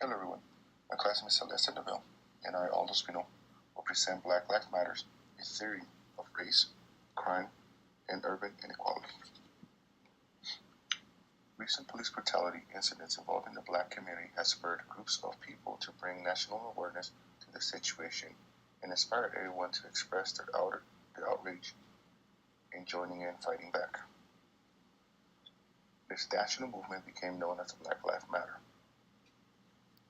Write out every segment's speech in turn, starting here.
Hello everyone, my classmate is Celeste Deville, and I, Aldo Spino, will present Black Lives Matter, a theory of race, crime, and urban inequality. Recent police brutality incidents involving the Black community has spurred groups of people to bring national awareness to the situation and inspired everyone to express their outrage in joining in fighting back. This national movement became known as the Black Lives Matter.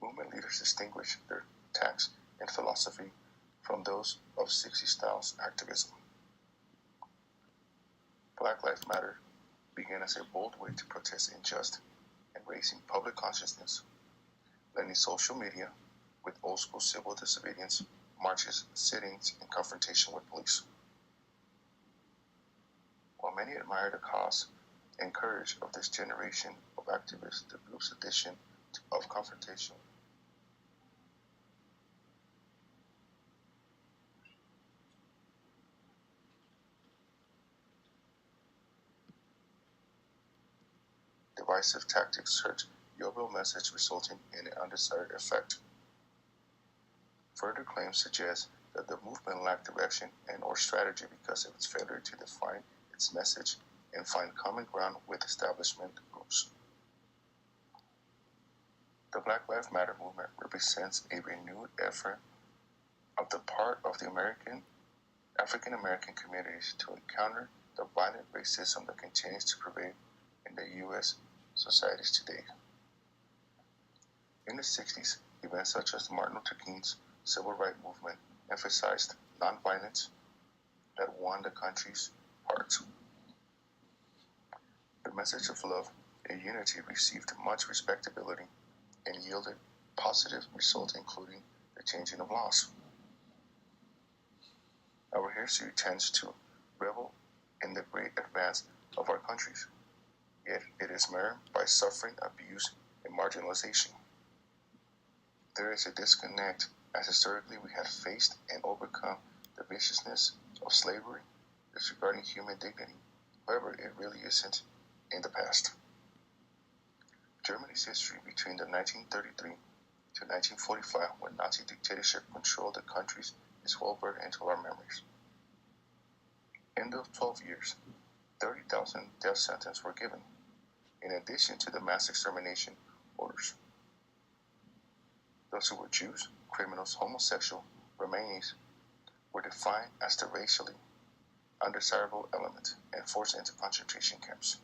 Movement leaders distinguish their attacks and philosophy from those of 60s style activism. Black Lives Matter began as a bold way to protest injustice and raising public consciousness, blending social media with old school civil disobedience, marches, sit-ins, and confrontation with police. While many admire the cause and courage of this generation of activists, the group's addition of confrontation divisive tactics hurt Yobo message, resulting in an undesired effect. Further claims suggest that the movement lacked direction and or strategy because of its failure to define its message and find common ground with establishment groups. The Black Lives Matter movement represents a renewed effort on the part of the African American communities to encounter the violent racism that continues to prevail in the U.S. societies today. In the 60s, events such as Martin Luther King's civil rights movement emphasized nonviolence that won the country's heart. The message of love and unity received much respectability and yielded positive results, including the changing of laws. Our history tends to revel in the great advance of our countries, yet it is marred by suffering, abuse, and marginalization. There is a disconnect, as historically we have faced and overcome the viciousness of slavery, disregarding human dignity. However, it really isn't in the past. Germany's history between the 1933 to 1945, when Nazi dictatorship controlled the countries, is well burned into our memories. In those 12 years, 30,000 death sentences were given, in addition to the mass extermination orders. Those who were Jews, criminals, homosexual, Romanians, were defined as the racially undesirable element and forced into concentration camps.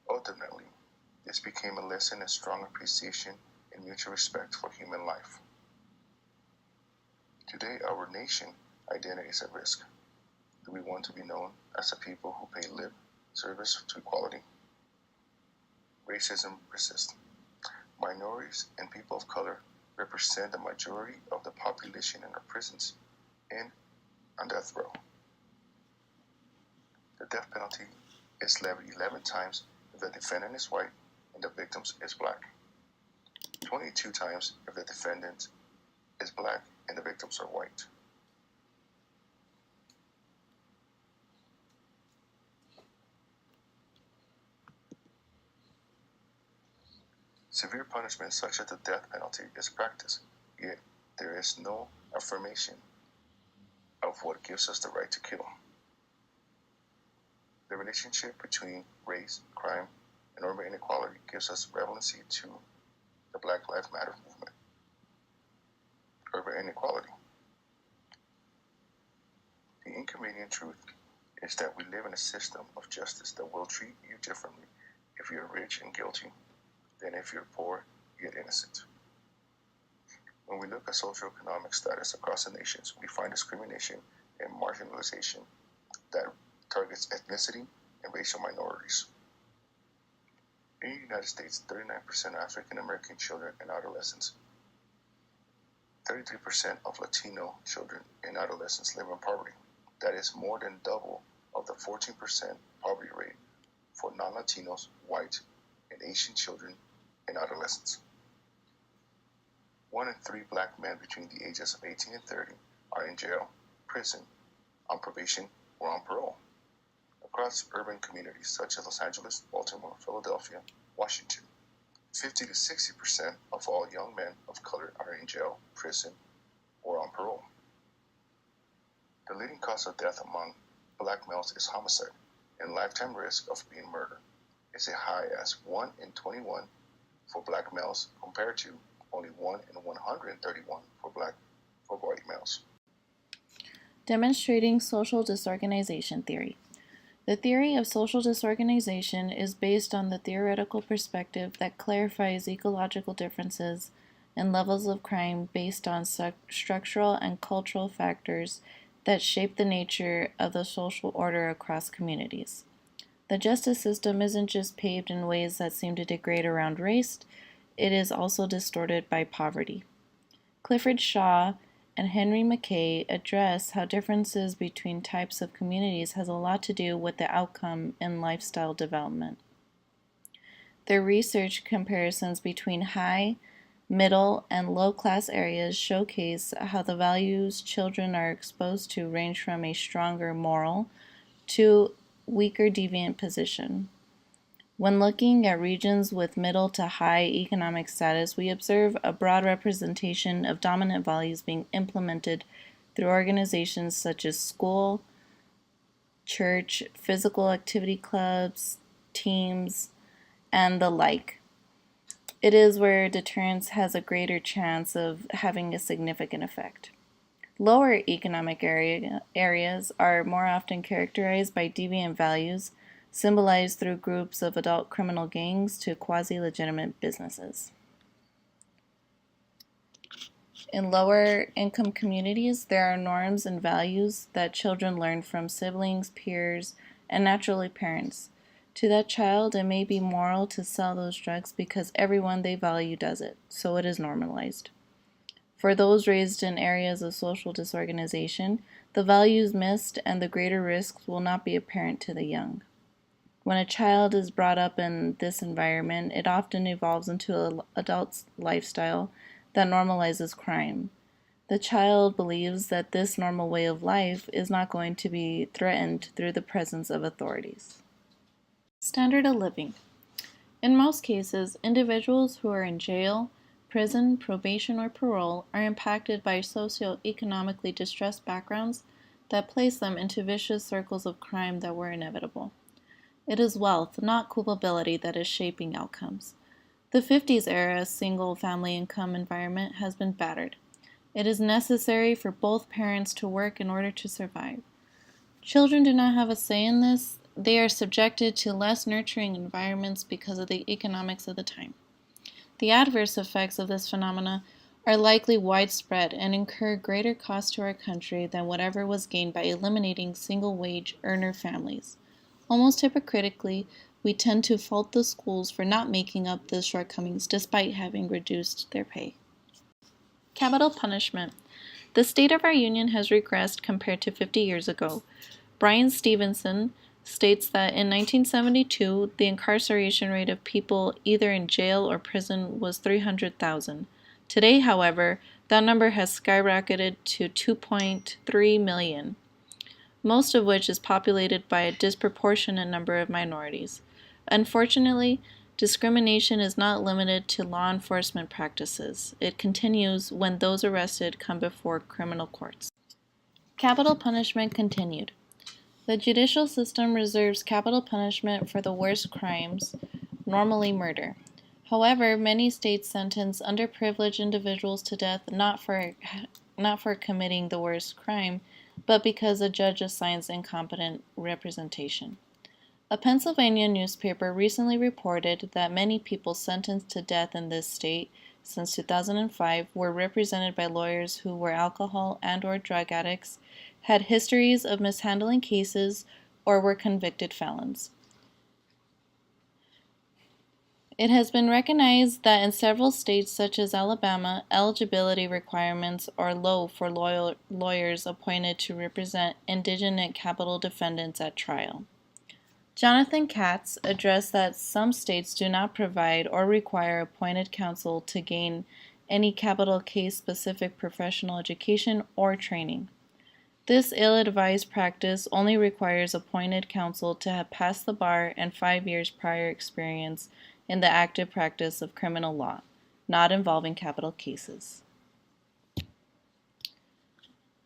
Ultimately, this became a lesson in strong appreciation and mutual respect for human life. Today, our nation identity is at risk. Do we want to be known as a people who pay lip service to equality? Racism persists. Minorities and people of color represent the majority of the population in our prisons and on death row. The death penalty is levied 11 times if the defendant is white and the victim is black, 22 times if the defendant is black and the victims are white. Severe punishment such as the death penalty is practiced, yet there is no affirmation of what gives us the right to kill. The relationship between race, crime, and urban inequality gives us relevancy to the Black Lives Matter movement. Urban inequality. The inconvenient truth is that we live in a system of justice that will treat you differently if you're rich and guilty than if you're poor yet innocent. When we look at socioeconomic status across the nations, we find discrimination and marginalization that targets ethnicity and racial minorities. In the United States, 39% of African American children and adolescents, 33% of Latino children and adolescents live in poverty. That is more than double of the 14% poverty rate for non-Latinos, white, and Asian children and adolescents. 1 in 3 black men between the ages of 18 and 30 are in jail, prison, on probation, or on parole. Across urban communities such as Los Angeles, Baltimore, Philadelphia, Washington, 50 to 60% of all young men of color are in jail, prison, or on parole. The leading cause of death among black males is homicide, and lifetime risk of being murdered is as high as 1 in 21 for black males compared to only 1 in 131 for white males. Demonstrating social disorganization theory. The theory of social disorganization is based on the theoretical perspective that clarifies ecological differences and levels of crime based on structural and cultural factors that shape the nature of the social order across communities. The justice system isn't just paved in ways that seem to degrade around race, it is also distorted by poverty. Clifford Shaw and Henry Mackay address how differences between types of communities has a lot to do with the outcome in lifestyle development. Their research comparisons between high, middle, and low-class areas showcase how the values children are exposed to range from a stronger moral to weaker deviant position. When looking at regions with middle to high economic status, we observe a broad representation of dominant values being implemented through organizations such as school, church, physical activity clubs, teams, and the like. It is where deterrence has a greater chance of having a significant effect. Lower economic areas are more often characterized by deviant values, symbolized through groups of adult criminal gangs to quasi-legitimate businesses. In lower income communities, there are norms and values that children learn from siblings, peers, and naturally parents. To that child, it may be moral to sell those drugs because everyone they value does it, so it is normalized. For those raised in areas of social disorganization, the values missed and the greater risks will not be apparent to the young. When a child is brought up in this environment, it often evolves into an adult lifestyle that normalizes crime. The child believes that this normal way of life is not going to be threatened through the presence of authorities. Standard of living. In most cases, individuals who are in jail, prison, probation, or parole are impacted by socioeconomically distressed backgrounds that place them into vicious circles of crime that were inevitable. It is wealth, not culpability, that is shaping outcomes. The 50s era single-family income environment has been battered. It is necessary for both parents to work in order to survive. Children do not have a say in this. They are subjected to less nurturing environments because of the economics of the time. The adverse effects of this phenomena are likely widespread and incur greater cost to our country than whatever was gained by eliminating single-wage earner families. Almost hypocritically, we tend to fault the schools for not making up the shortcomings despite having reduced their pay. Capital punishment. The state of our union has regressed compared to 50 years ago. Brian Stevenson states that in 1972, the incarceration rate of people either in jail or prison was 300,000. Today, however, that number has skyrocketed to 2.3 million. Most of which is populated by a disproportionate number of minorities. Unfortunately, discrimination is not limited to law enforcement practices. It continues when those arrested come before criminal courts. Capital punishment continued. The judicial system reserves capital punishment for the worst crimes, normally murder. However, many states sentence underprivileged individuals to death not for committing the worst crime, but because a judge assigns incompetent representation. A Pennsylvania newspaper recently reported that many people sentenced to death in this state since 2005 were represented by lawyers who were alcohol and/or drug addicts, had histories of mishandling cases, or were convicted felons. It has been recognized that in several states such as Alabama, eligibility requirements are low for lawyers appointed to represent indigent capital defendants at trial. Jonathan Katz addressed that some states do not provide or require appointed counsel to gain any capital case-specific professional education or training. This ill-advised practice only requires appointed counsel to have passed the bar and 5 years prior experience in the active practice of criminal law, not involving capital cases.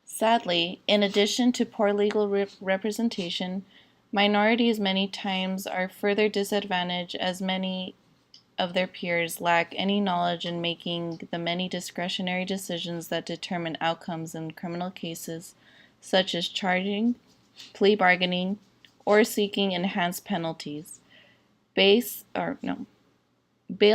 Sadly, in addition to poor legal representation, minorities many times are further disadvantaged as many of their peers lack any knowledge in making the many discretionary decisions that determine outcomes in criminal cases, such as charging, plea bargaining, or seeking enhanced penalties. Bail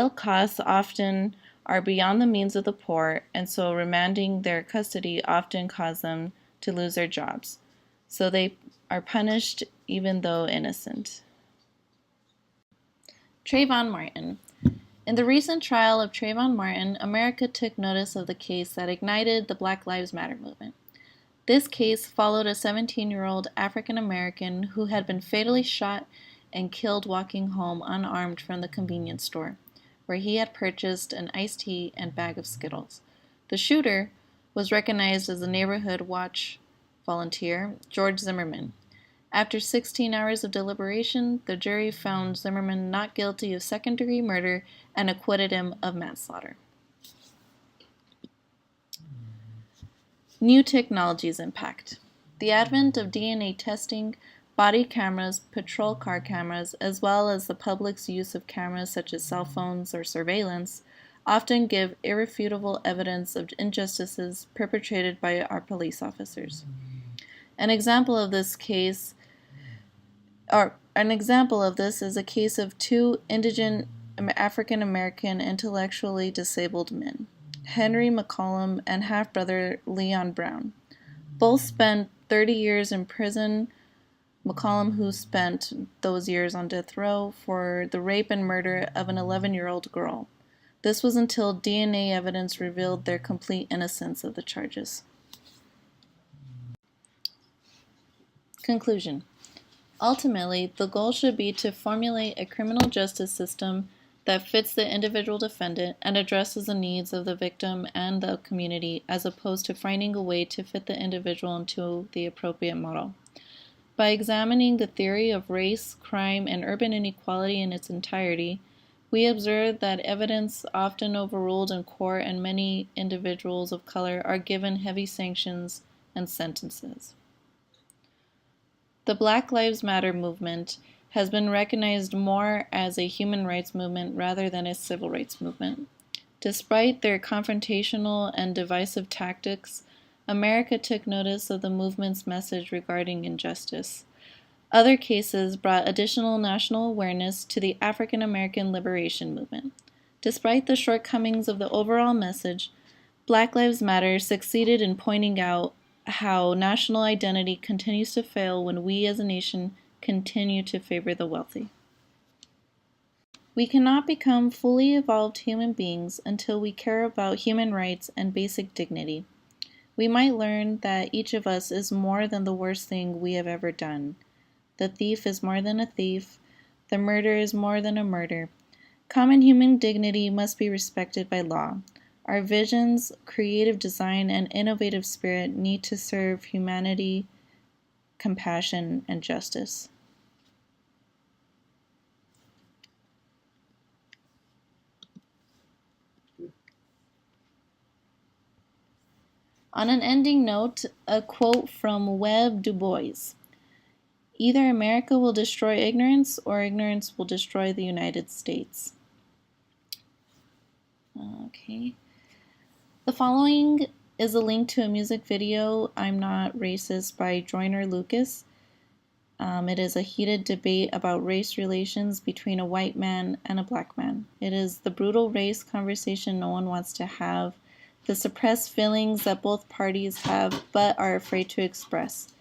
costs often are beyond the means of the poor, and so remanding their custody often causes them to lose their jobs. So they are punished even though innocent. Trayvon Martin. In the recent trial of Trayvon Martin, America took notice of the case that ignited the Black Lives Matter movement. This case followed a 17-year-old African American who had been fatally shot and killed walking home unarmed from the convenience store, where he had purchased an iced tea and bag of Skittles. The shooter was recognized as the neighborhood watch volunteer, George Zimmerman. After 16 hours of deliberation, the jury found Zimmerman not guilty of second-degree murder and acquitted him of manslaughter. New technologies impact. The advent of DNA testing, body cameras, patrol car cameras, as well as the public's use of cameras such as cell phones or surveillance, often give irrefutable evidence of injustices perpetrated by our police officers. An example of this is a case of two indigent African American intellectually disabled men, Henry McCollum and half-brother Leon Brown. Both spent 30 years in prison, McCollum who spent those years on death row for the rape and murder of an 11-year-old girl. This was until DNA evidence revealed their complete innocence of the charges. Conclusion. Ultimately, the goal should be to formulate a criminal justice system that fits the individual defendant and addresses the needs of the victim and the community, as opposed to finding a way to fit the individual into the appropriate model. By examining the theory of race, crime, and urban inequality in its entirety, we observe that evidence often overruled in court and many individuals of color are given heavy sanctions and sentences. The Black Lives Matter movement has been recognized more as a human rights movement rather than a civil rights movement. Despite their confrontational and divisive tactics, America took notice of the movement's message regarding injustice. Other cases brought additional national awareness to the African American liberation movement. Despite the shortcomings of the overall message, Black Lives Matter succeeded in pointing out how national identity continues to fail when we as a nation continue to favor the wealthy. We cannot become fully evolved human beings until we care about human rights and basic dignity. We might learn that each of us is more than the worst thing we have ever done. The thief is more than a thief. The murder is more than a murder. Common human dignity must be respected by law. Our visions, creative design, and innovative spirit need to serve humanity, compassion, and justice. On an ending note, a quote from Webb Du Bois. Either America will destroy ignorance or ignorance will destroy the United States. Okay. The following is a link to a music video, I'm Not Racist, by Joyner Lucas. It is a heated debate about race relations between a white man and a black man. It is the brutal race conversation no one wants to have, the suppressed feelings that both parties have but are afraid to express.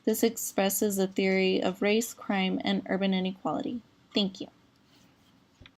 This expresses a theory of race, crime, and urban inequality. Thank you.